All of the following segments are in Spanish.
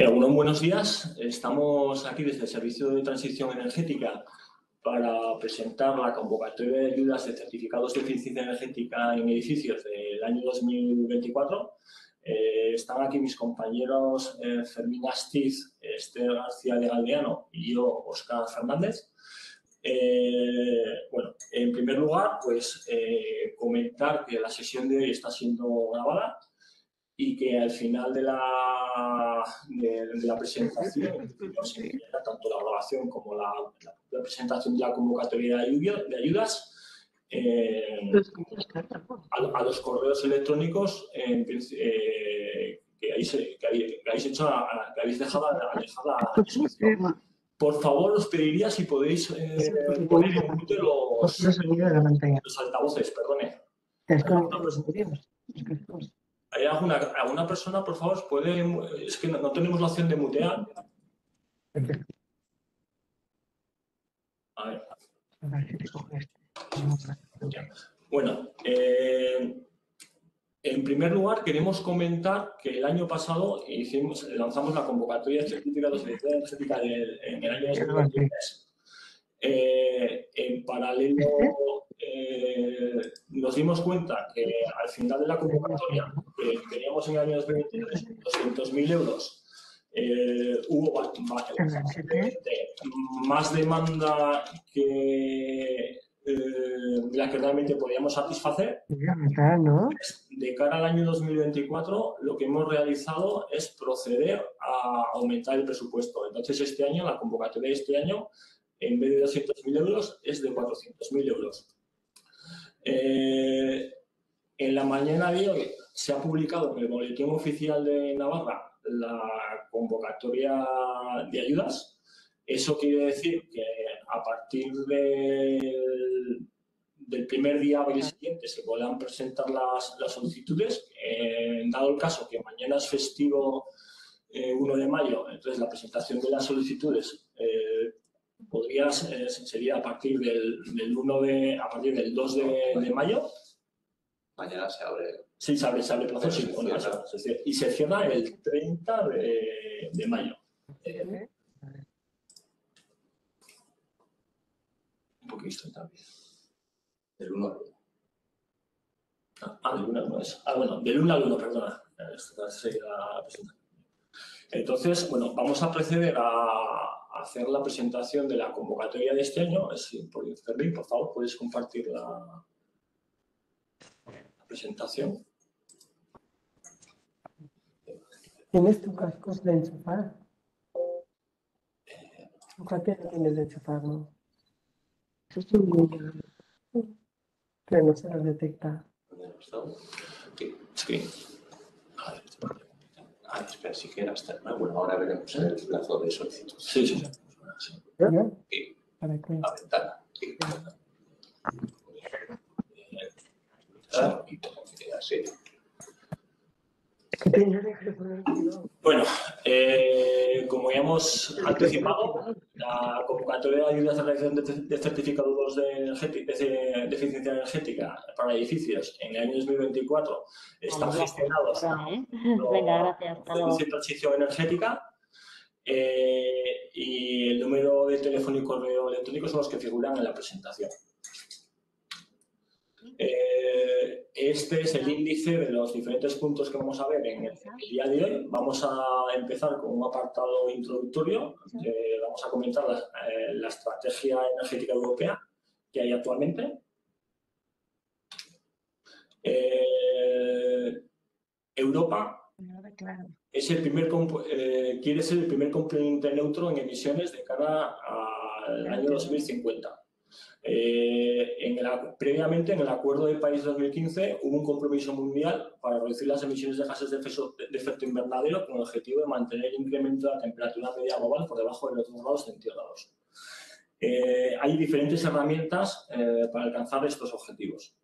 Bueno, buenos días. Estamos aquí desde el Servicio de Transición Energética para presentar la convocatoria de ayudas de certificados de eficiencia energética en edificios del año 2024. Están aquí mis compañeros Fermín Astiz, Esther García de Galdeano y yo, Óscar Fernández. Bueno, en primer lugar, pues comentar que la sesión de hoy está siendo grabada y que al final de la presentación, tanto la grabación como la presentación de la convocatoria de ayudas, a los correos electrónicos que habéis dejado alejada la inscripción. Por favor, os pediría si podéis poner en mute los altavoces, perdone. ¿Hay alguna persona, por favor, puede? Es que no tenemos la opción de mutear. A ver. Bueno, en primer lugar, queremos comentar que el año pasado lanzamos la convocatoria de certificados de eficiencia energética en el año 2023. En paralelo, nos dimos cuenta que al final de la convocatoria, que teníamos en el año 2023 200.000 euros, hubo más demanda que la que realmente podíamos satisfacer. De cara al año 2024, lo que hemos realizado es proceder a aumentar el presupuesto. Entonces, este año, la convocatoria de este año, en vez de 200.000 euros, es de 400.000 euros. En la mañana de hoy se ha publicado en el Boletín Oficial de Navarra la convocatoria de ayudas. Eso quiere decir que a partir del primer día hábil siguiente se podrán presentar las solicitudes. Dado el caso que mañana es festivo 1 de mayo, entonces la presentación de las solicitudes sería a partir del 2 de mayo. Mañana se abre. Sí, se abre plazo, sí. Y se cierra el 30 de mayo. Un poquito también. Del 1 al 1. Del 1 al 1 es. Bueno, del 1 al 1, perdona. Entonces, bueno, vamos a proceder a hacer la presentación de la convocatoria de este año. Fermín, por favor, puedes compartir la presentación. ¿Tienes tu casco de enchufar? ¿Cuál tienes de enchufar, no? Eso es un... Pero no se lo detecta. Sí. Espera, si que era externa. Bueno, ahora veremos el plazo de solicitud. Sí. Y ¿Para qué? la ventana. Así. Bueno, como ya hemos anticipado, la convocatoria de ayudas de realización de certificados de eficiencia energética para edificios en el año 2024 están gestionados por el Servicio de Transición Energética y el número de teléfono y correo electrónico son los que figuran en la presentación. Este es el índice de los diferentes puntos que vamos a ver en el día de hoy. Vamos a empezar con un apartado introductorio. Vamos a comentar la estrategia energética europea que hay actualmente. Europa es quiere ser el primer continente neutro en emisiones de cara al año 2050. Previamente, en el Acuerdo de París 2015, hubo un compromiso mundial para reducir las emisiones de gases de efecto invernadero con el objetivo de mantener el incremento de la temperatura media global por debajo de los 2 grados centígrados. Hay diferentes herramientas para alcanzar estos objetivos.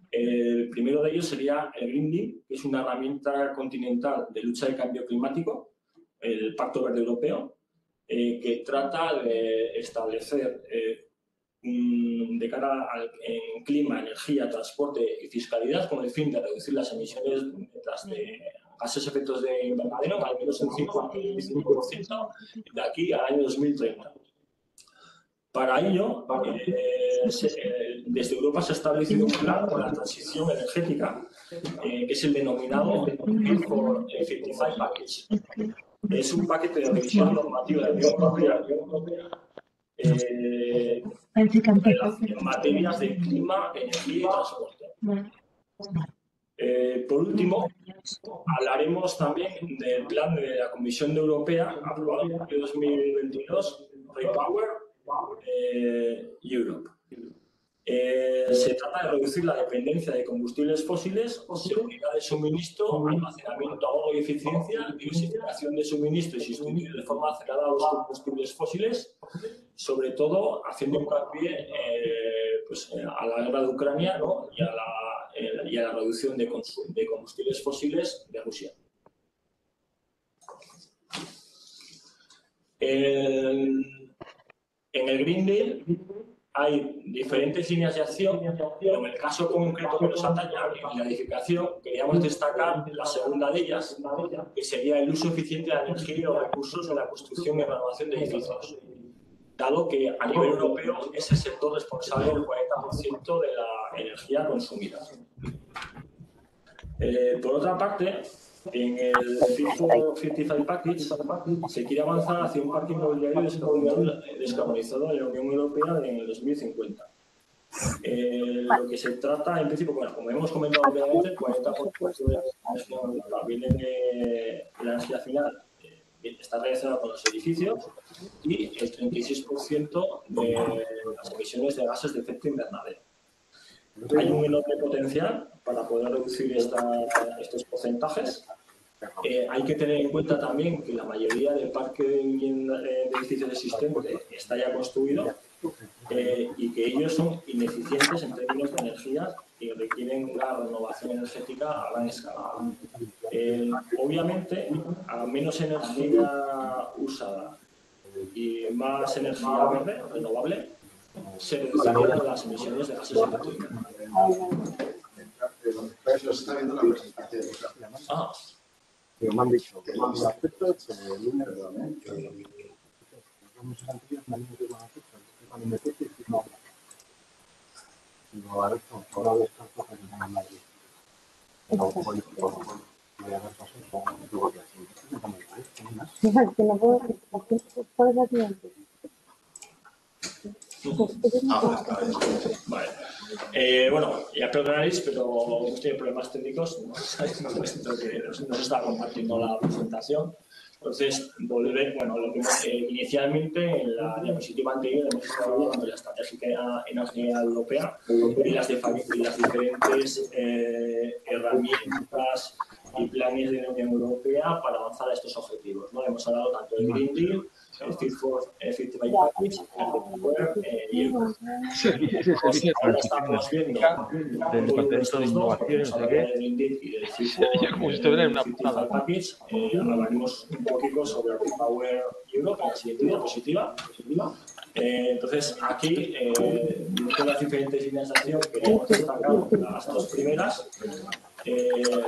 El primero de ellos sería el Green Deal, que es una herramienta continental de lucha del cambio climático, el Pacto Verde Europeo, que trata de establecer de cara en clima, energía, transporte y fiscalidad con el fin de reducir las emisiones gases de efectos de invernadero en al menos un 55% de aquí al año 2030. Para ello, desde Europa se ha establecido un plan para la transición energética, que es el denominado Fit for 55 Package. Es un paquete de revisión normativa de la Unión Europea en materias de clima, energía y transporte. Por último, hablaremos también del plan de la Comisión Europea aprobado en 2022, REPower Europe. Se trata de reducir la dependencia de combustibles fósiles, seguridad de suministro, almacenamiento, ahorro y eficiencia, diversificación de suministro y sustituir de forma acelerada los combustibles fósiles, sobre todo haciendo hincapié a la guerra de Ucrania, ¿no? y a la reducción de combustibles fósiles de Rusia. En el Green Deal hay diferentes líneas de acción, pero en el caso concreto que nos atañe, en la edificación, queríamos destacar la segunda de ellas, que sería el uso eficiente de la energía y los recursos en la construcción y renovación de edificios, dado que a nivel europeo es el sector responsable del 40% de la energía consumida. Por otra parte, en el Fit for 55 Package se quiere avanzar hacia un parque inmobiliario descarbonizado en la Unión Europea en el 2050. Lo que se trata, en principio, bueno, como hemos comentado previamente, el 40% de la energía viene de la energía final, está relacionada con los edificios, y el 36% de las emisiones de gases de efecto invernadero. Hay un enorme potencial para poder reducir estos porcentajes. Hay que tener en cuenta también que la mayoría del parque de edificios existente está ya construido y que ellos son ineficientes en términos de energía y requieren la renovación energética a gran escala. Obviamente, a menos energía usada y más energía verde, renovable, se reducirían las emisiones de gases de efecto invernadero. Eso está viendo la presentación. Pero me han dicho que los aspectos del lunes, no. No, a ver, ahora de estas cosas que están en Madrid. No, voy a ver pasos con divulgación. Que no puedo decir antes. Vale. Bueno, ya perdonaréis, pero hemos tenido problemas técnicos. Nos está compartiendo la presentación. Entonces, inicialmente en la diapositiva anterior hemos estado hablando de la estrategia energética europea y las diferentes herramientas y planes de la Unión Europea para avanzar a estos objetivos, ¿no? Hemos hablado tanto del Green Deal, el Fit for 55 Package, y ahora estamos viendo del Departamento de Innovación, no sé qué. Como si estuviera en una putada. Hablaremos un poquito sobre el REPower Europe en la siguiente diapositiva. Entonces, aquí, de las diferentes líneas de acción, queremos destacar las dos primeras.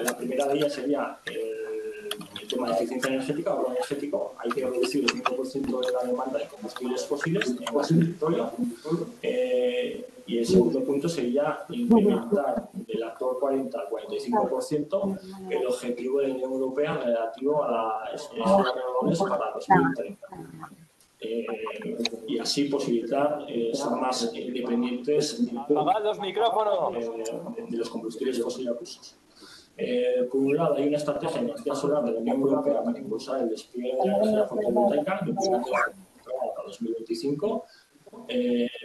La primera de ellas sería el tema de eficiencia energética, ahorro energético. Hay que reducir el 5% de la demanda de combustibles fósiles en gas y petróleo. Y el segundo punto sería incrementar del actual 40 al 45% el objetivo de la Unión Europea relativo a las energías renovables para 2030. Y así posibilitar ser más independientes de los combustibles fósiles rusos. Por un lado, hay una estrategia de energía solar de la Unión Europea para impulsar el despliegue de la energía fotovoltaica, impulsando hasta 2025,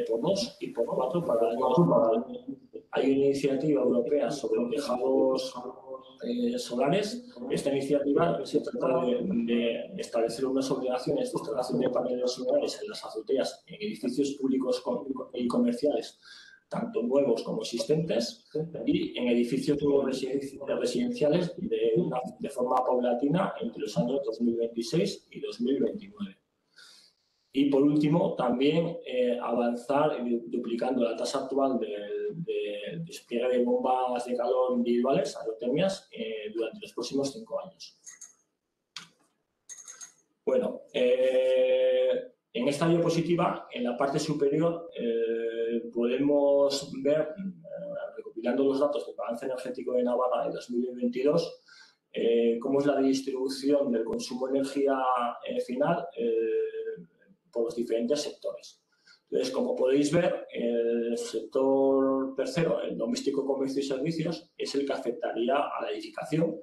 por 2 y por 4 para el año 2030. Hay una iniciativa europea sobre tejados solares. Esta iniciativa se trata de establecer unas obligaciones de instalación de paneles solares en las azoteas en edificios públicos y comerciales, tanto nuevos como existentes, y en edificios nuevos residenciales de forma paulatina entre los años 2026 y 2029. Y por último, también avanzar duplicando la tasa actual del despliegue de bombas de calor individuales, aerotermias, durante los próximos 5 años. Bueno, en esta diapositiva, en la parte superior, podemos ver, recopilando los datos del balance energético de Navarra de 2022, cómo es la distribución del consumo de energía final por los diferentes sectores. Entonces, como podéis ver, el sector tercero, el doméstico, comercio y servicios, es el que afectaría a la edificación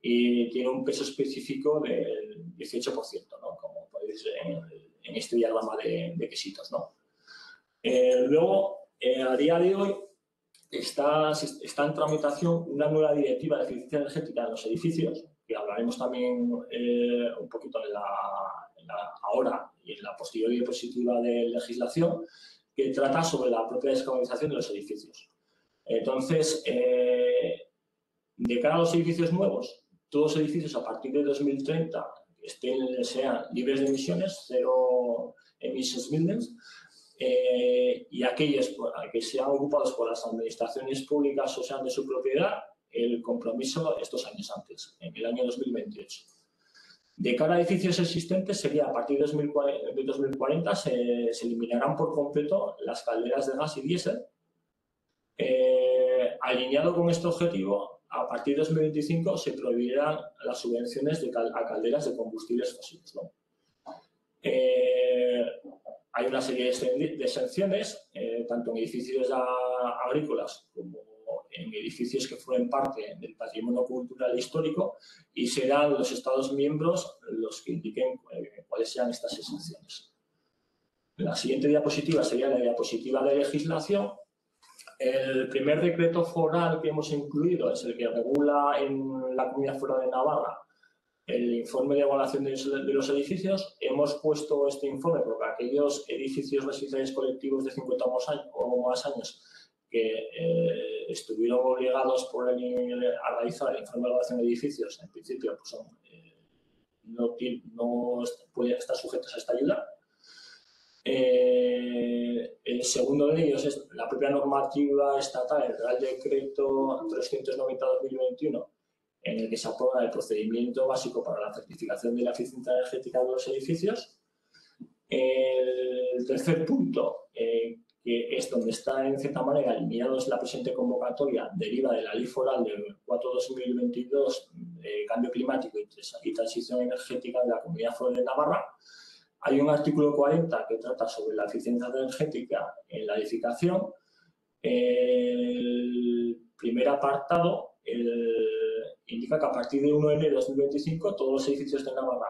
y tiene un peso específico del 18%, ¿no? Como podéis ver en este diagrama de quesitos, ¿no? Luego, a día de hoy, está en tramitación una nueva directiva de eficiencia energética en los edificios, que hablaremos también un poquito ahora y en la posterior diapositiva de legislación, que trata sobre la propia descarbonización de los edificios. Entonces, de cara a los edificios nuevos, todos los edificios a partir de 2030 sean libres de emisiones, cero emissions buildings, y aquellos que sean ocupados por las administraciones públicas o sean de su propiedad, el compromiso es 2 años antes, en el año 2028. De cara a edificios existentes, sería a partir de 2040 se eliminarán por completo las calderas de gas y diésel. Alineado con este objetivo, a partir de 2025 se prohibirán las subvenciones a calderas de combustibles fósiles, ¿no? Hay una serie de exenciones, tanto en edificios agrícolas como en edificios que formen parte del patrimonio cultural e histórico, y serán los Estados miembros los que indiquen cuáles sean estas exenciones. La siguiente diapositiva sería la diapositiva de legislación. El primer decreto foral que hemos incluido es el que regula en la Comunidad Foral de Navarra el informe de evaluación de los edificios. Hemos puesto este informe porque aquellos edificios residenciales colectivos de 50 o más años que estuvieron obligados por a realizar el informe de evaluación de edificios, en principio pues no pueden estar sujetos a esta ayuda. El segundo de ellos es la propia normativa estatal, el Real Decreto 390/2021, en el que se aprueba el procedimiento básico para la certificación de la eficiencia energética de los edificios. El tercer punto, que es donde está en cierta manera alineados la presente convocatoria, deriva de la Ley Foral del 4/2022 de Cambio Climático y Transición Energética de la Comunidad Foral de Navarra. Hay un artículo 40 que trata sobre la eficiencia energética en la edificación. El primer apartado indica que a partir de 1 de enero de 2025 todos los edificios de Navarra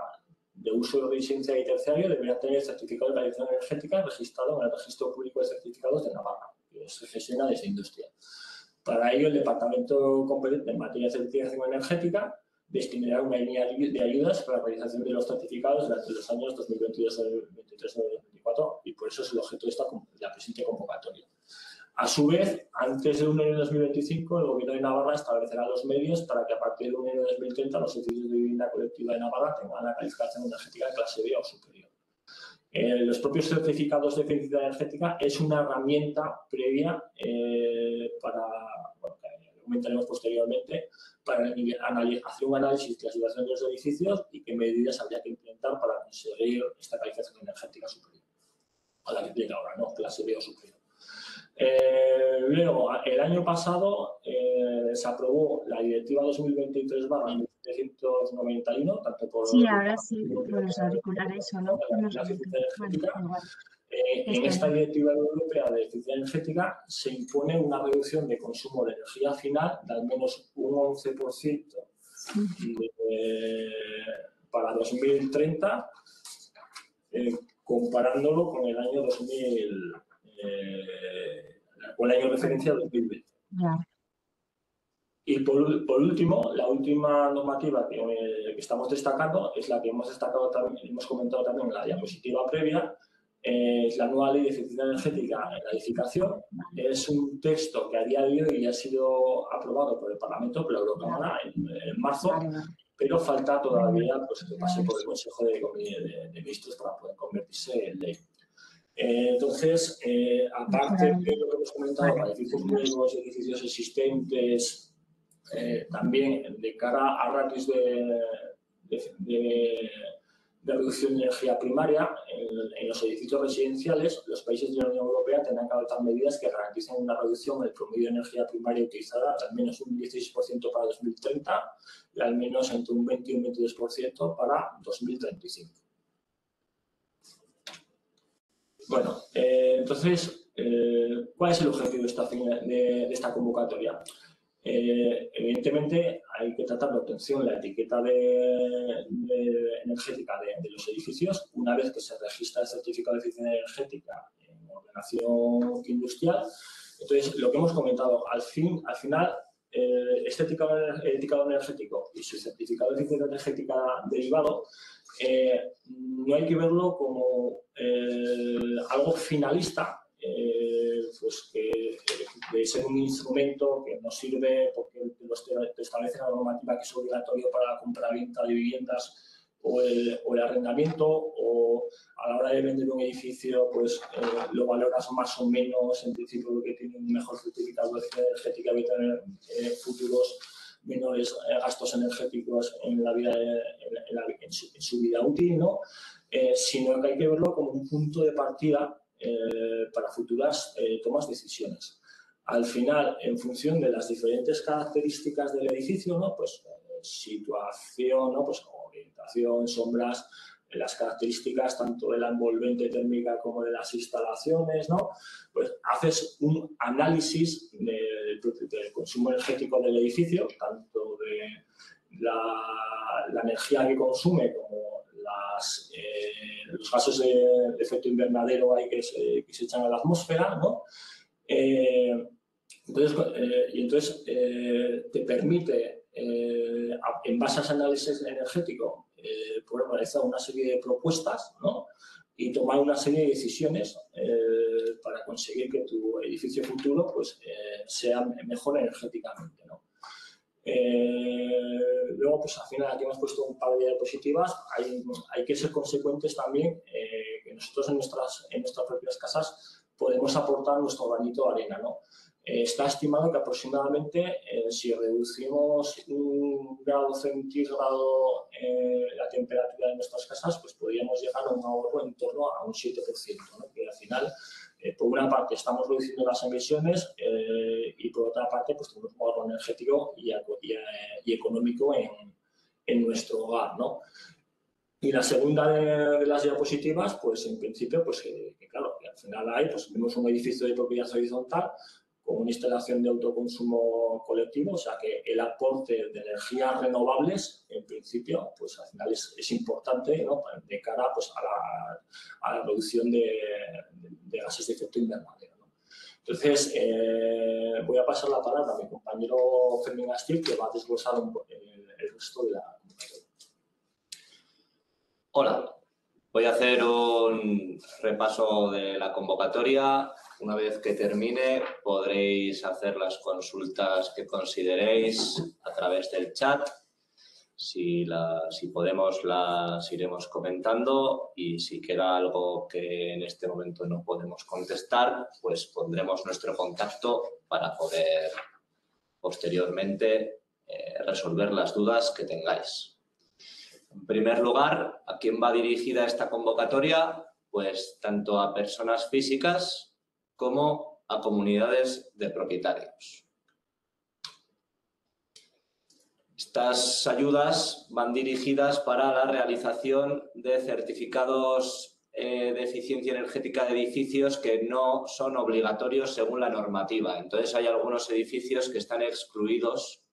de uso residencial y terciario deberán tener certificado de calidad energética registrado en el Registro Público de Certificados de Navarra, que se gestiona desde Industria. Para ello, el Departamento competente en materia de certificación energética destinará una línea de ayudas para la realización de los certificados durante los años 2022, 2023 y 2024, y por eso es el objeto de la presente convocatoria. A su vez, antes de 1 de enero de 2025, el Gobierno de Navarra establecerá los medios para que a partir de 1 de enero de 2030 los edificios de vivienda colectiva de Navarra tengan la calificación energética de clase B o superior. Los propios certificados de eficiencia energética es una herramienta previa para, bueno, que comentaremos posteriormente, para hacer un análisis de la situación de los edificios y qué medidas habría que implementar para conseguir esta calificación energética superior. A la que tiene ahora, ¿no? Clase B o superior. Luego, el año pasado se aprobó la Directiva 2023/1791, tanto por... Sí, ahora sí, por los auriculares o no. En esta Directiva Europea de Eficiencia Energética se impone una reducción de consumo de energía final de al menos un 11% para 2030, comparándolo con el año 2000. Con el año de referencia 2020. Yeah. Y por último, la última normativa que estamos destacando es la que hemos comentado también en la diapositiva previa, es la nueva Ley de Eficiencia Energética en la Edificación. Es un texto que a día de hoy ya ha sido aprobado por el Parlamento, por la Eurocámara en marzo, pero falta todavía pues, que pase por el Consejo de Ministros para poder convertirse en ley. Entonces, aparte de lo que hemos comentado, para edificios nuevos, edificios existentes, también de cara a ratios de reducción de energía primaria, en los edificios residenciales, los países de la Unión Europea tendrán que adoptar medidas que garanticen una reducción del promedio de energía primaria utilizada de al menos un 16% para 2030 y al menos entre un 20 y un 22% para 2035. Bueno, entonces, ¿cuál es el objetivo de esta convocatoria? Evidentemente, hay que tratar de obtención la etiqueta energética de los edificios una vez que se registra el certificado de eficiencia energética en ordenación industrial. Entonces, lo que hemos comentado, al final, este etiquetado energético y su certificado de eficiencia energética derivado no hay que verlo como algo finalista, pues que de ser un instrumento que nos sirve porque te establece la normativa que es obligatorio para la compra-venta de viviendas o el arrendamiento, o a la hora de vender un edificio pues lo valoras más o menos, en principio lo que tiene un mejor certificado de eficiencia energética va a tener futuros menores gastos energéticos en la vida en su vida útil, ¿no? Sino que hay que verlo como un punto de partida para futuras tomas de decisiones. Al final, en función de las diferentes características del edificio, ¿no? Pues situación, ¿no? Pues orientación, sombras, las características tanto de la envolvente térmica como de las instalaciones, ¿no? Pues haces un análisis del consumo energético del edificio, tanto de la energía que consume como los gases de efecto invernadero ahí que se echan a la atmósfera, ¿no? Entonces te permite, en base a ese análisis energético, poder realizar una serie de propuestas, ¿no? Y tomar una serie de decisiones para conseguir que tu edificio futuro pues, sea mejor energéticamente, ¿no? Luego, pues al final aquí hemos puesto un par de diapositivas. Hay que ser consecuentes también que nosotros en nuestras propias casas podemos aportar nuestro granito de arena, ¿no? Está estimado que aproximadamente si reducimos 1 grado centígrado la temperatura de nuestras casas, pues podríamos llegar a un ahorro en torno a un 7%, ¿no? Que al final, por una parte, estamos reduciendo las emisiones y por otra parte, pues tenemos un ahorro energético y económico en nuestro hogar, ¿no? Y la segunda de las diapositivas, pues en principio, pues que claro, que al final pues tenemos un edificio de propiedad horizontal con una instalación de autoconsumo colectivo, o sea que el aporte de energías renovables, en principio, pues al final es importante, ¿no? De cara pues, a la reducción de gases de efecto invernadero, ¿no? Entonces, voy a pasar la palabra a mi compañero Fermín Astil, que va a desglosar el resto de la convocatoria. Hola, voy a hacer un repaso de la convocatoria. Una vez que termine, podréis hacer las consultas que consideréis a través del chat. Si podemos, las iremos comentando, y si queda algo que en este momento no podemos contestar, pues pondremos nuestro contacto para poder posteriormente resolver las dudas que tengáis. En primer lugar, ¿a quién va dirigida esta convocatoria? Pues tanto a personas físicas como a comunidades de propietarios. Estas ayudas van dirigidas para la realización de certificados de eficiencia energética de edificios que no son obligatorios según la normativa. Entonces, hay algunos edificios que están excluidos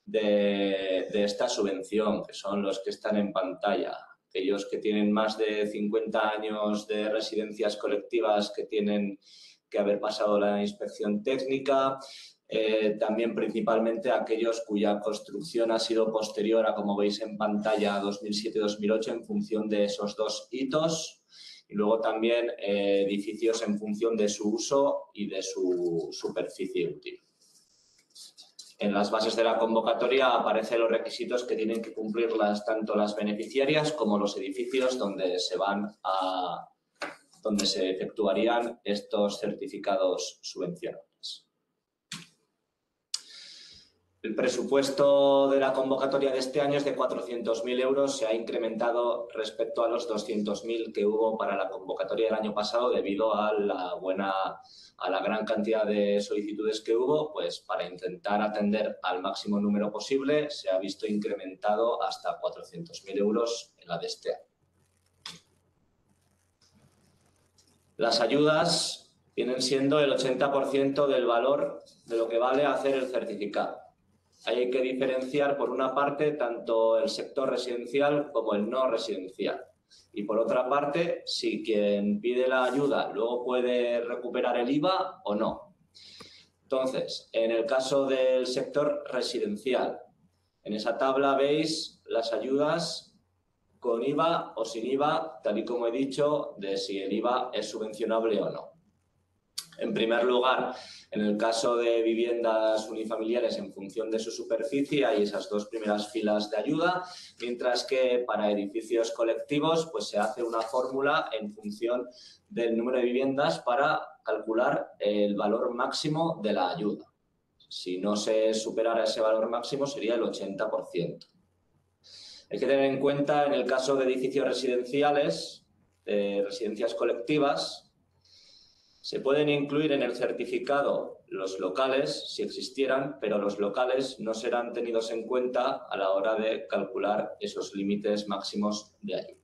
de esta subvención, que son los que están en pantalla. Aquellos que tienen más de 50 años de residencias colectivas que tienen que haber pasado la inspección técnica, también principalmente aquellos cuya construcción ha sido posterior a, como veis en pantalla, 2007-2008 en función de esos dos hitos, y luego también edificios en función de su uso y de su superficie útil. En las bases de la convocatoria aparecen los requisitos que tienen que cumplir tanto las beneficiarias como los edificios donde se efectuarían estos certificados subvencionables. El presupuesto de la convocatoria de este año es de 400.000 euros, se ha incrementado respecto a los 200.000 que hubo para la convocatoria del año pasado debido a la gran cantidad de solicitudes que hubo. Pues para intentar atender al máximo número posible se ha visto incrementado hasta 400.000 euros en la de este año. Las ayudas vienen siendo el 80% del valor de lo que vale hacer el certificado. Ahí hay que diferenciar, por una parte, tanto el sector residencial como el no residencial. Y por otra parte, si quien pide la ayuda luego puede recuperar el IVA o no. Entonces, en el caso del sector residencial, en esa tabla veis las ayudas con IVA o sin IVA, tal y como he dicho, de si el IVA es subvencionable o no. En primer lugar, en el caso de viviendas unifamiliares, en función de su superficie, hay esas dos primeras filas de ayuda, mientras que para edificios colectivos pues se hace una fórmula en función del número de viviendas para calcular el valor máximo de la ayuda. Si no se superara ese valor máximo, sería el 80%. Hay que tener en cuenta, en el caso de edificios residenciales, de residencias colectivas, se pueden incluir en el certificado los locales, si existieran, pero los locales no serán tenidos en cuenta a la hora de calcular esos límites máximos de ayuda.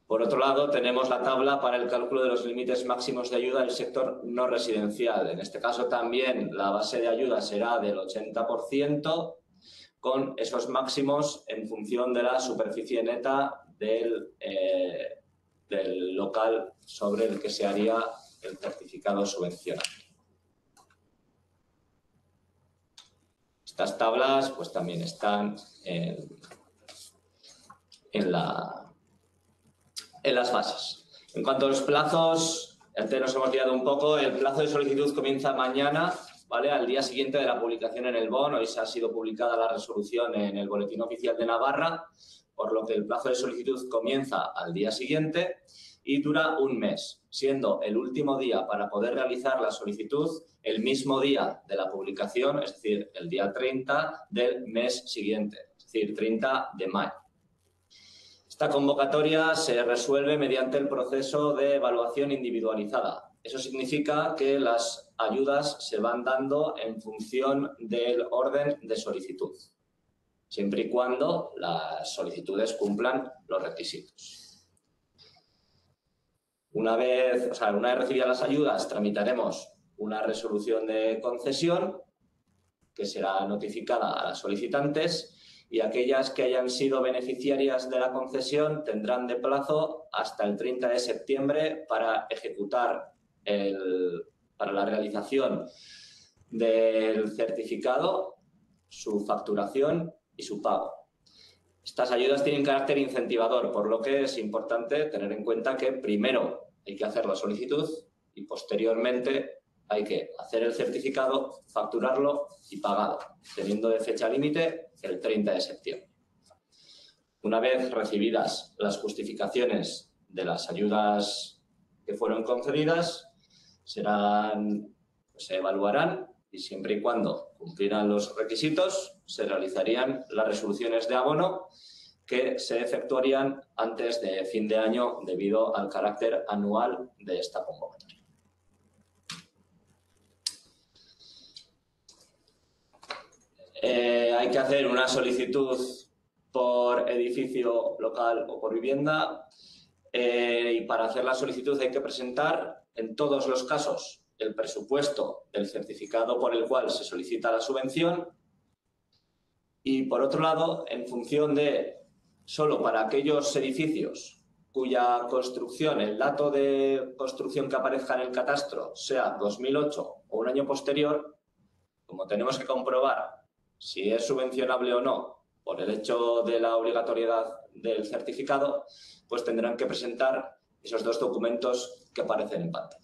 Por otro lado, tenemos la tabla para el cálculo de los límites máximos de ayuda del sector no residencial. En este caso también la base de ayuda será del 80%, con esos máximos en función de la superficie neta del local sobre el que se haría el certificado subvencionado. Estas tablas pues también están en las bases. En cuanto a los plazos, antes nos hemos liado un poco, el plazo de solicitud comienza mañana, ¿vale? Al día siguiente de la publicación en el BON. Hoy se ha sido publicada la resolución en el Boletín Oficial de Navarra, por lo que el plazo de solicitud comienza al día siguiente y dura un mes, siendo el último día para poder realizar la solicitud el mismo día de la publicación, es decir, el día 30 del mes siguiente, es decir, 30 de mayo. Esta convocatoria se resuelve mediante el proceso de evaluación individualizada. Eso significa que las ayudas se van dando en función del orden de solicitud, siempre y cuando las solicitudes cumplan los requisitos. Una vez recibidas las ayudas, tramitaremos una resolución de concesión que será notificada a las solicitantes, y aquellas que hayan sido beneficiarias de la concesión tendrán de plazo hasta el 30 de septiembre para ejecutar para la realización del certificado, su facturación y su pago. Estas ayudas tienen carácter incentivador, por lo que es importante tener en cuenta que primero hay que hacer la solicitud y posteriormente hay que hacer el certificado, facturarlo y pagarlo, teniendo de fecha límite el 30 de septiembre. Una vez recibidas las justificaciones de las ayudas que fueron concedidas, se evaluarán y siempre y cuando cumplieran los requisitos, se realizarían las resoluciones de abono que se efectuarían antes de fin de año debido al carácter anual de esta convocatoria. Hay que hacer una solicitud por edificio local o por vivienda, y para hacer la solicitud hay que presentar en todos los casos el presupuesto del certificado por el cual se solicita la subvención, y por otro lado, en función de solo para aquellos edificios cuya construcción, el dato de construcción que aparezca en el catastro sea 2008 o un año posterior, como tenemos que comprobar si es subvencionable o no por el hecho de la obligatoriedad del certificado, pues tendrán que presentar esos dos documentos que aparecen en pantalla.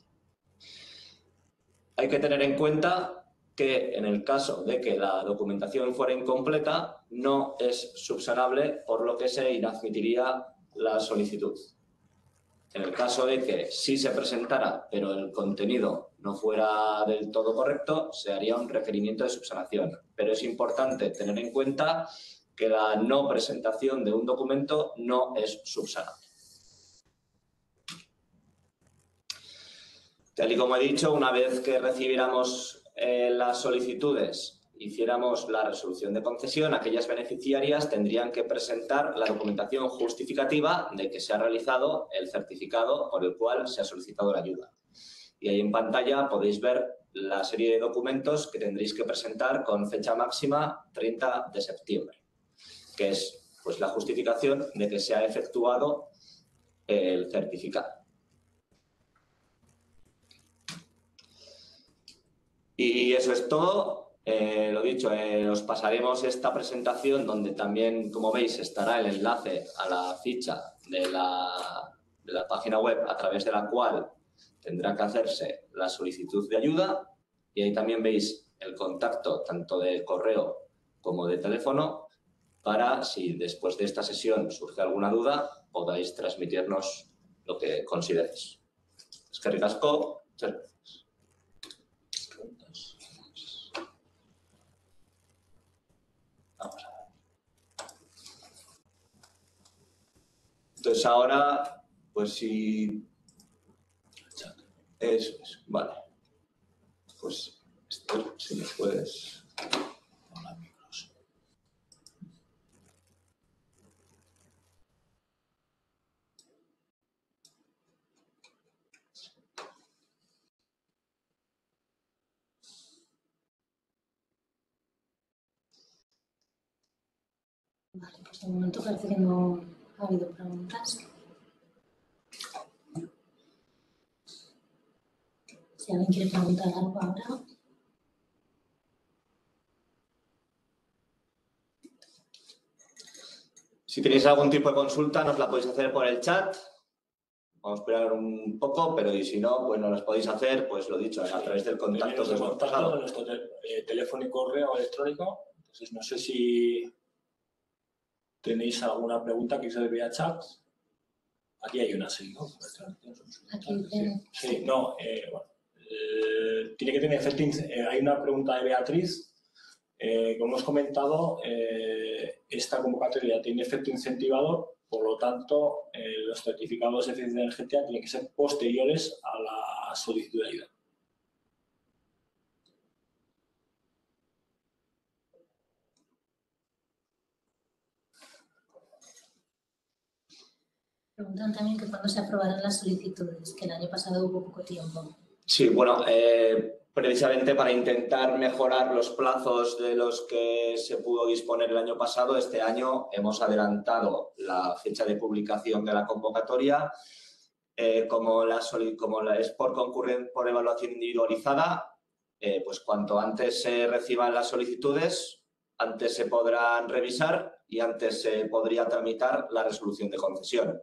hay que tener en cuenta que en el caso de que la documentación fuera incompleta, no es subsanable, por lo que se inadmitiría la solicitud. En el caso de que sí se presentara, pero el contenido no fuera del todo correcto, se haría un requerimiento de subsanación. Pero es importante tener en cuenta que la no presentación de un documento no es subsanable. Tal y como he dicho, una vez que recibiéramos las solicitudes, hiciéramos la resolución de concesión, aquellas beneficiarias tendrían que presentar la documentación justificativa de que se ha realizado el certificado por el cual se ha solicitado la ayuda. Y ahí en pantalla podéis ver la serie de documentos que tendréis que presentar con fecha máxima 30 de septiembre, que es pues, la justificación de que se ha efectuado el certificado. Y eso es todo. Lo dicho, os pasaremos esta presentación donde también, como veis, estará el enlace a la ficha de la página web a través de la cual tendrá que hacerse la solicitud de ayuda. Y ahí también veis el contacto tanto de correo como de teléfono para, si después de esta sesión surge alguna duda, podáis transmitirnos lo que consideréis. Eskerrik asko. Muchas gracias. Vamos a ver. Entonces ahora, pues si... Eso es, vale. Pues, Esther, si me puedes... Vale, pues de momento parece que no ha habido preguntas. Si alguien quiere preguntar algo ahora. Si tenéis algún tipo de consulta, nos la podéis hacer por el chat. Vamos a esperar un poco, pero y si no, pues nos las podéis hacer, pues lo dicho, a través del contacto que os hemos pasado. De nuestro teléfono y correo electrónico. Entonces, no sé si tenéis alguna pregunta que se vea chat. Aquí hay una, sí, ¿no? Aquí sí, no, bueno. Tiene que tener efecto. Hay una pregunta de Beatriz. Como hemos comentado, esta convocatoria tiene efecto incentivador, por lo tanto, los certificados de eficiencia energética tienen que ser posteriores a la solicitud de ayuda. Preguntan también que cuándo se aprobarán las solicitudes, que el año pasado hubo poco tiempo. Sí, bueno, precisamente para intentar mejorar los plazos de los que se pudo disponer el año pasado, este año hemos adelantado la fecha de publicación de la convocatoria. Como es por evaluación individualizada, pues cuanto antes se reciban las solicitudes, antes se podrán revisar y antes se podría tramitar la resolución de concesión.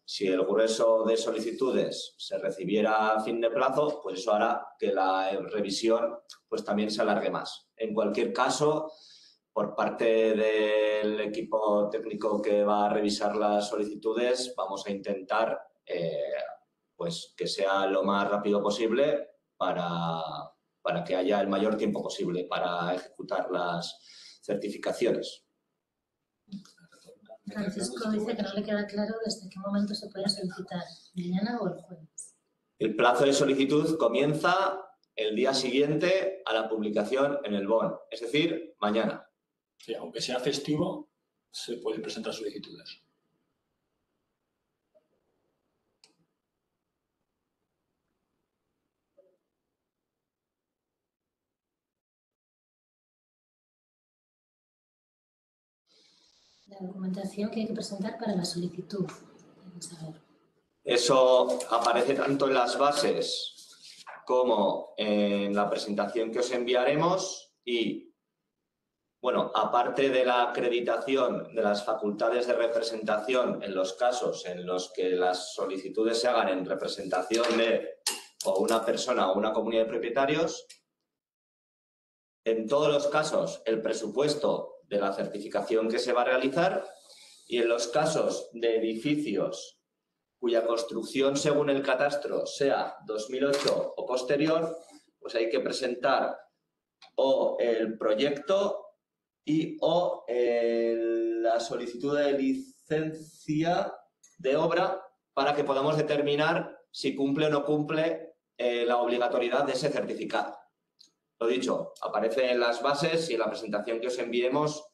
Si el grueso de solicitudes se recibiera a fin de plazo, pues eso hará que la revisión pues también se alargue más. En cualquier caso, por parte del equipo técnico que va a revisar las solicitudes, vamos a intentar pues que sea lo más rápido posible para que haya el mayor tiempo posible para ejecutar las certificaciones. Francisco dice que no le queda claro desde qué momento se puede solicitar, mañana o el jueves. El plazo de solicitud comienza el día siguiente a la publicación en el BON, es decir, mañana. Sí, aunque sea festivo, se pueden presentar solicitudes. La documentación que hay que presentar para la solicitud. Vamos a ver. Eso aparece tanto en las bases como en la presentación que os enviaremos y, bueno, aparte de la acreditación de las facultades de representación en los casos en los que las solicitudes se hagan en representación de o una persona o una comunidad de propietarios. En todos los casos, el presupuesto de la certificación que se va a realizar, y en los casos de edificios cuya construcción según el catastro sea 2008 o posterior, pues hay que presentar o el proyecto y o la solicitud de licencia de obra para que podamos determinar si cumple o no cumple la obligatoriedad de ese certificado. Lo dicho, aparece en las bases y en la presentación que os enviemos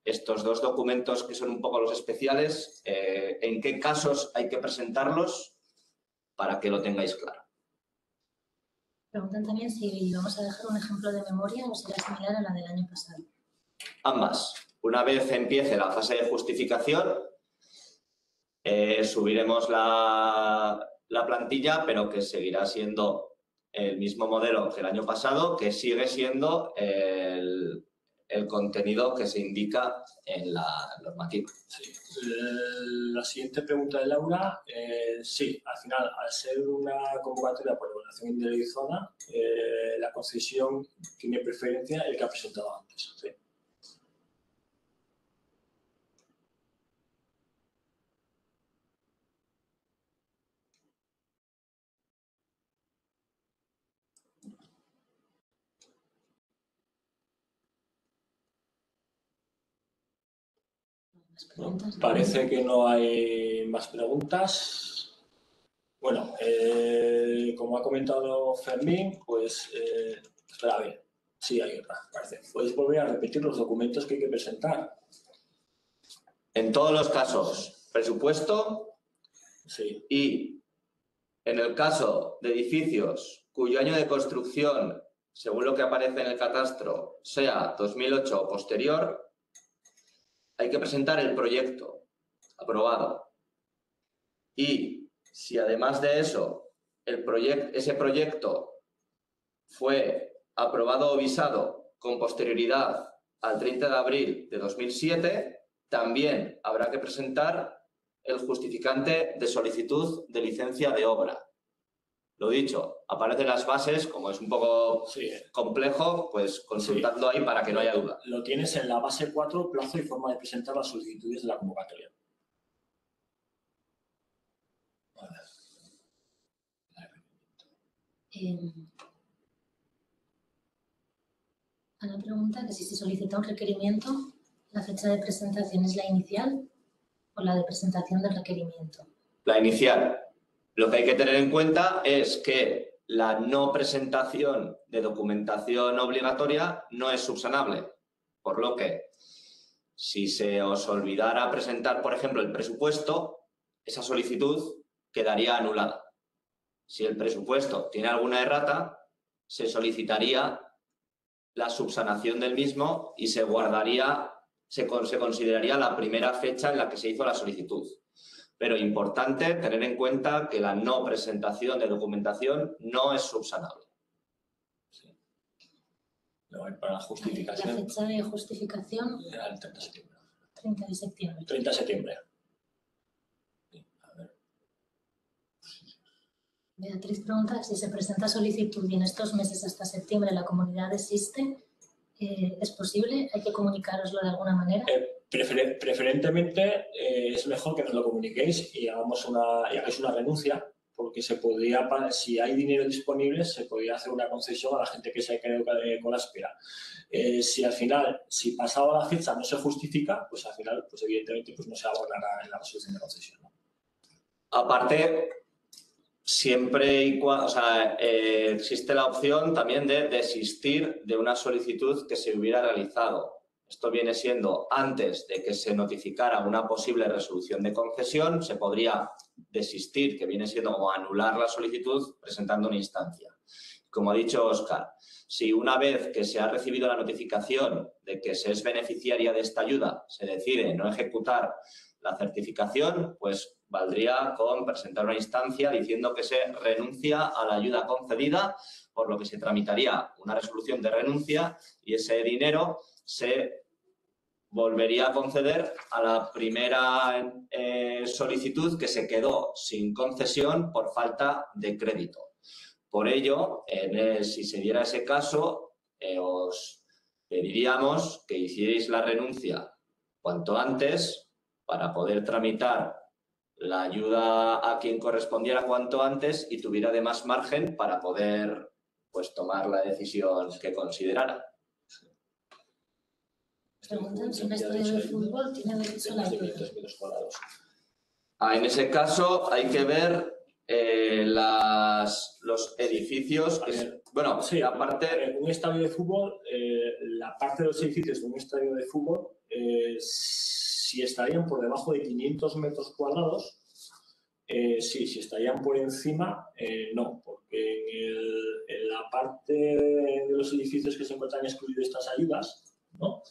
estos dos documentos que son un poco los especiales, en qué casos hay que presentarlos para que lo tengáis claro. Preguntan también si vamos a dejar un ejemplo de memoria o será similar a la del año pasado. Ambas. Una vez empiece la fase de justificación, subiremos la plantilla, pero que seguirá siendo el mismo modelo que el año pasado, que sigue siendo el contenido que se indica en la normativa. Sí. La siguiente pregunta de Laura, sí, al final, al ser una convocatoria por evaluación individualizada, la concesión tiene preferencia el que ha presentado antes. Sí. Parece que no hay más preguntas. Bueno, como ha comentado Fermín, pues espera, a ver, sí hay otra, parece. ¿Podéis volver a repetir los documentos que hay que presentar? En todos los casos, presupuesto, sí. Y en el caso de edificios cuyo año de construcción, según lo que aparece en el catastro, sea 2008 o posterior, hay que presentar el proyecto aprobado. Y si además de eso, ese proyecto fue aprobado o visado con posterioridad al 30 de abril de 2007, también habrá que presentar el justificante de solicitud de licencia de obra. Lo dicho, aparecen las bases, como es un poco complejo, pues consultando ahí para que no haya duda. Lo tienes en la base 4, plazo y forma de presentar las solicitudes de la convocatoria. Ana pregunta que si se solicita un requerimiento, ¿la fecha de presentación es la inicial o la de presentación del requerimiento? La inicial. Lo que hay que tener en cuenta es que la no presentación de documentación obligatoria no es subsanable, por lo que si se os olvidara presentar, por ejemplo, el presupuesto, esa solicitud quedaría anulada. Si el presupuesto tiene alguna errata, se solicitaría la subsanación del mismo y se guardaría, se consideraría la primera fecha en la que se hizo la solicitud. Pero importante tener en cuenta que la no presentación de documentación no es subsanable. Sí. Para la justificación. La fecha de justificación era el 30 de septiembre. 30 de septiembre. 30 de septiembre. Sí, a ver. Beatriz pregunta si se presenta solicitud y en estos meses hasta septiembre la comunidad desiste. ¿Es posible? ¿Hay que comunicároslo de alguna manera? Preferentemente es mejor que nos lo comuniquéis y hagáis una renuncia, porque se podría, si hay dinero disponible, se podría hacer una concesión a la gente que se ha quedado con la espera. Si al final, si pasada la fecha no se justifica, pues al final, pues evidentemente pues no se abonará en la resolución de concesión, ¿no? Aparte, siempre y cuando, existe la opción también de desistir de una solicitud que se hubiera realizado. Esto viene siendo antes de que se notificara una posible resolución de concesión, se podría desistir, que viene siendo como anular la solicitud presentando una instancia. Como ha dicho Óscar, si una vez que se ha recibido la notificación de que se es beneficiaria de esta ayuda, se decide no ejecutar la certificación, pues valdría con presentar una instancia diciendo que se renuncia a la ayuda concedida, por lo que se tramitaría una resolución de renuncia y ese dinero se volvería a conceder a la primera solicitud que se quedó sin concesión por falta de crédito. Por ello, si se diera ese caso, os pediríamos que hicierais la renuncia cuanto antes para poder tramitar la ayuda a quien correspondiera cuanto antes y tuviera de más margen para poder pues, tomar la decisión que considerara. Preguntan si un estadio de fútbol tiene derecho a la ayuda. En ese caso hay que ver los edificios. Bueno, sí, aparte... un estadio de fútbol, la parte de los edificios de un estadio de fútbol, si estarían por debajo de 500 metros cuadrados, sí, si estarían por encima, no, porque en la parte de los edificios que se encuentran excluidos de estas ayudas, ¿no?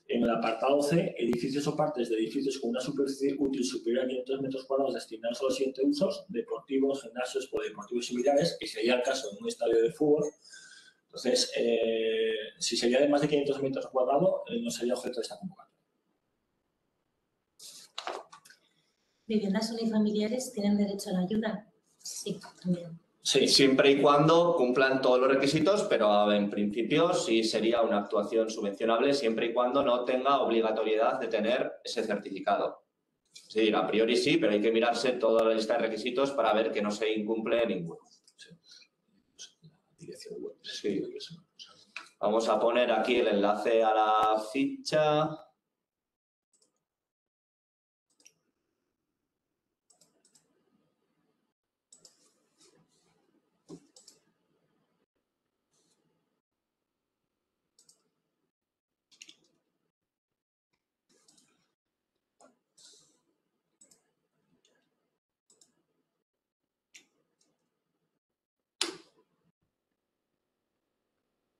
En el apartado C, edificios o partes de edificios con una superficie útil superior a 500 metros cuadrados destinados a los siguientes usos: deportivos, gimnasios, polideportivos y similares, que sería el caso en un estadio de fútbol. Entonces, si sería de más de 500 metros cuadrados, no sería objeto de esta convocatoria. ¿Viviendas unifamiliares tienen derecho a la ayuda? Sí, también. Sí, siempre y cuando cumplan todos los requisitos, pero en principio sí sería una actuación subvencionable siempre y cuando no tenga obligatoriedad de tener ese certificado. Es decir, a priori sí, pero hay que mirarse toda la lista de requisitos para ver que no se incumple ninguno. Sí. Vamos a poner aquí el enlace a la ficha.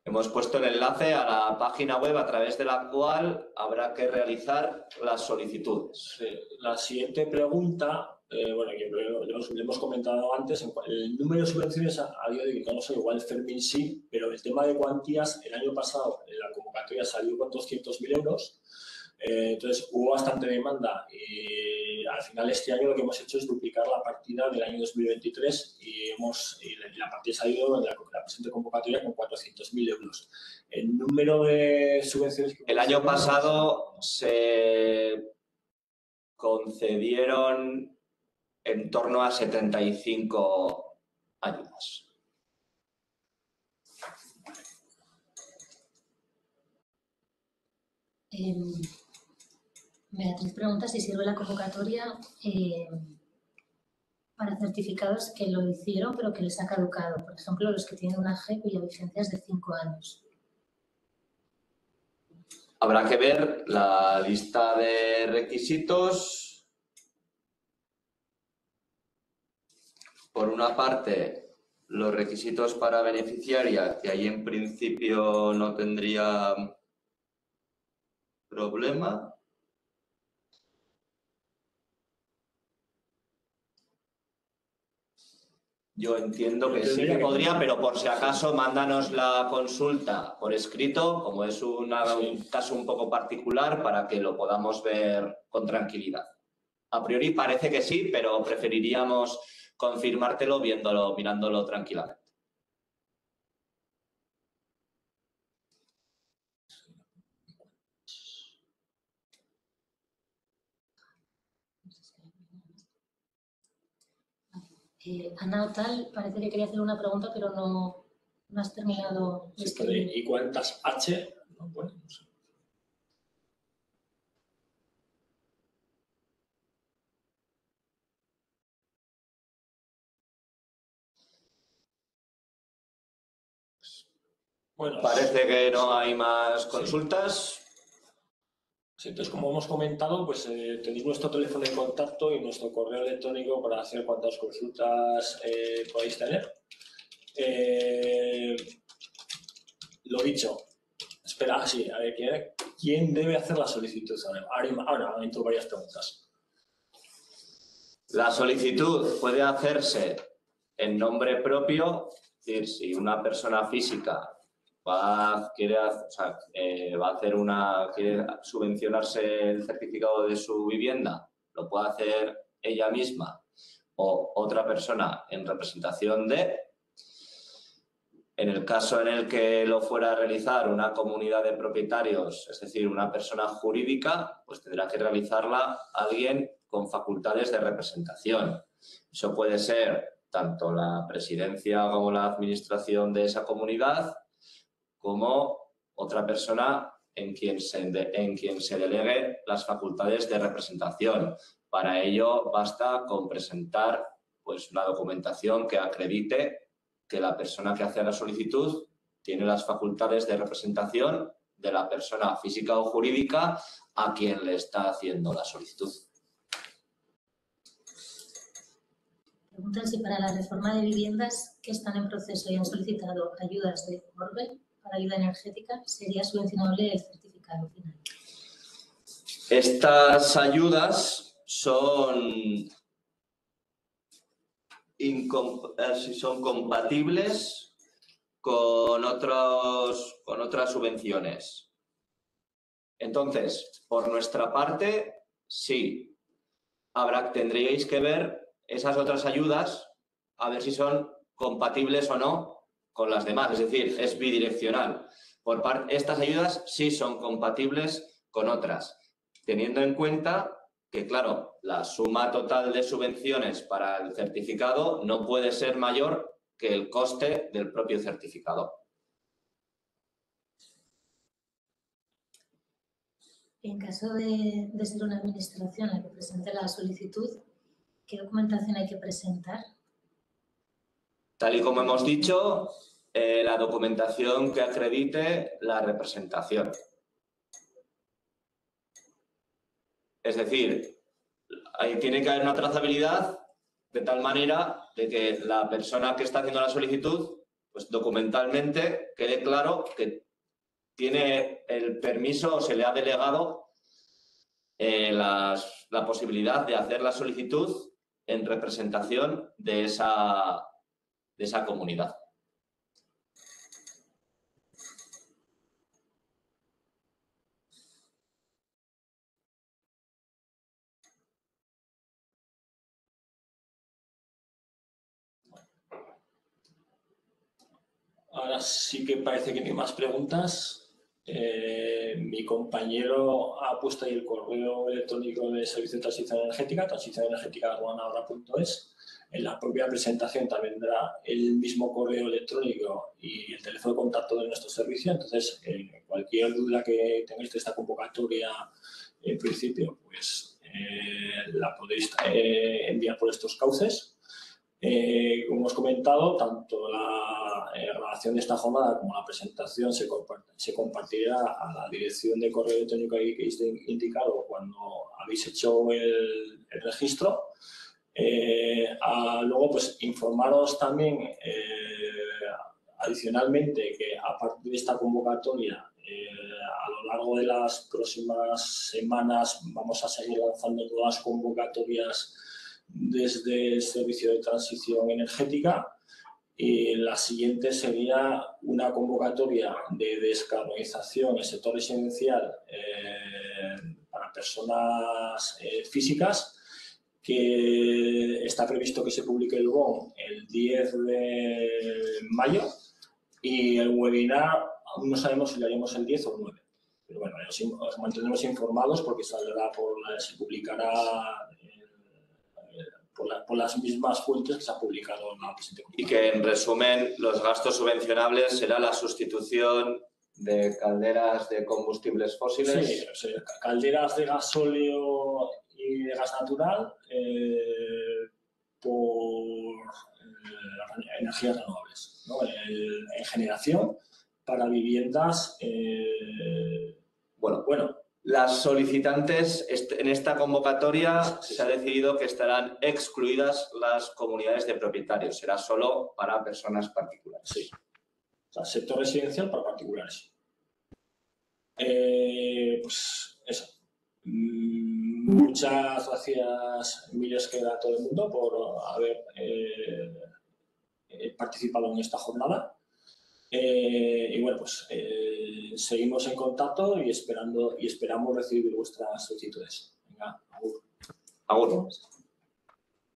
Hemos puesto el enlace a la página web a través de la cual habrá que realizar las solicitudes. Sí. La siguiente pregunta, bueno, que lo hemos comentado antes, el número de subvenciones a día de hoy, no sé, igual Fermín sí, pero el tema de cuantías, el año pasado la convocatoria salió con 200.000 euros, entonces hubo bastante demanda y al final este año lo que hemos hecho es duplicar la partida del año 2023 y la partida ha salido en la presente convocatoria con 400.000 euros. El número de subvenciones... El año pasado se concedieron en torno a 75 ayudas. Beatriz pregunta si sirve la convocatoria para certificados que lo hicieron pero que les ha caducado. Por ejemplo, los que tienen una G cuya vigencia es de 5 años. Habrá que ver la lista de requisitos. Por una parte, los requisitos para beneficiaria, que ahí en principio no tendría problema. Yo entiendo que sí que podría, pero por si acaso mándanos la consulta por escrito, como es un caso un poco particular, para que lo podamos ver con tranquilidad. A priori parece que sí, pero preferiríamos confirmártelo mirándolo tranquilamente. Ana Otal parece que quería hacer una pregunta, pero no has terminado de escribir. ¿Y cuántas H? No, bueno, no sé. Bueno, parece que no hay más consultas. Sí, entonces, como hemos comentado, pues tenéis nuestro teléfono de contacto y nuestro correo electrónico para hacer cuantas consultas podáis tener. Lo dicho, espera, sí, a ver, ¿quién debe hacer la solicitud? Ahora entro varias preguntas. La solicitud puede hacerse en nombre propio, es decir, si una persona física quiere subvencionarse el certificado de su vivienda, lo puede hacer ella misma o otra persona en representación de. En el caso en el que lo fuera a realizar una comunidad de propietarios, es decir, una persona jurídica, pues tendrá que realizarla alguien con facultades de representación. Eso puede ser tanto la presidencia como la administración de esa comunidad, como otra persona en quien se delegue las facultades de representación. Para ello basta con presentar pues, una documentación que acredite que la persona que hace la solicitud tiene las facultades de representación de la persona física o jurídica a quien le está haciendo la solicitud. Preguntan si para la reforma de viviendas que están en proceso y han solicitado ayudas de Orbe para ayuda energética, ¿sería subvencionable el certificado final? Estas ayudas son compatibles con otras subvenciones. Entonces, por nuestra parte, sí. Tendríais que ver esas otras ayudas a ver si son compatibles o no con las demás. Es decir, es bidireccional. Estas ayudas sí son compatibles con otras, teniendo en cuenta que, claro, la suma total de subvenciones para el certificado no puede ser mayor que el coste del propio certificado. En caso de ser una administración la que presente la solicitud, ¿qué documentación hay que presentar? Tal y como hemos dicho, la documentación que acredite la representación. Es decir, ahí tiene que haber una trazabilidad de tal manera de que la persona que está haciendo la solicitud, pues documentalmente quede claro que tiene el permiso o se le ha delegado la posibilidad de hacer la solicitud en representación de esa comunidad. Ahora sí que parece que no hay más preguntas. Mi compañero ha puesto ahí el correo electrónico de Servicio de Transición Energética, transicionenergética@anabra.es. En la propia presentación también vendrá el mismo correo electrónico y el teléfono de contacto de nuestro servicio. Entonces, cualquier duda que tengáis de esta convocatoria, en principio, pues la podéis enviar por estos cauces. Como hemos comentado, tanto la grabación de esta jornada como la presentación se compartirá a la dirección de correo electrónico que habéis indicado cuando habéis hecho el registro. Luego, pues informaros también adicionalmente que a partir de esta convocatoria, a lo largo de las próximas semanas vamos a seguir lanzando todas las convocatorias desde el Servicio de Transición Energética, y la siguiente sería una convocatoria de descarbonización en el sector residencial para personas físicas, que está previsto que se publique el BON el 10 de mayo, y el webinar aún no sabemos si lo haremos el 10 o el 9. Pero bueno, os mantendremos informados porque se publicará por las mismas fuentes que se ha publicado en la presente. Y que, en resumen, los gastos subvencionables será la sustitución de calderas de combustibles fósiles. Sí, o sea, calderas de gasóleo y de gas natural por energías renovables, ¿no? En generación para viviendas. Bueno. Las solicitantes en esta convocatoria se ha decidido que estarán excluidas las comunidades de propietarios. Será solo para personas particulares. Sí. O sea, sector residencial para particulares. Pues eso. Muchas gracias, miles que da a todo el mundo por haber participado en esta jornada. Y bueno, pues seguimos en contacto y esperamos recibir vuestras solicitudes. Venga, agur. Agur.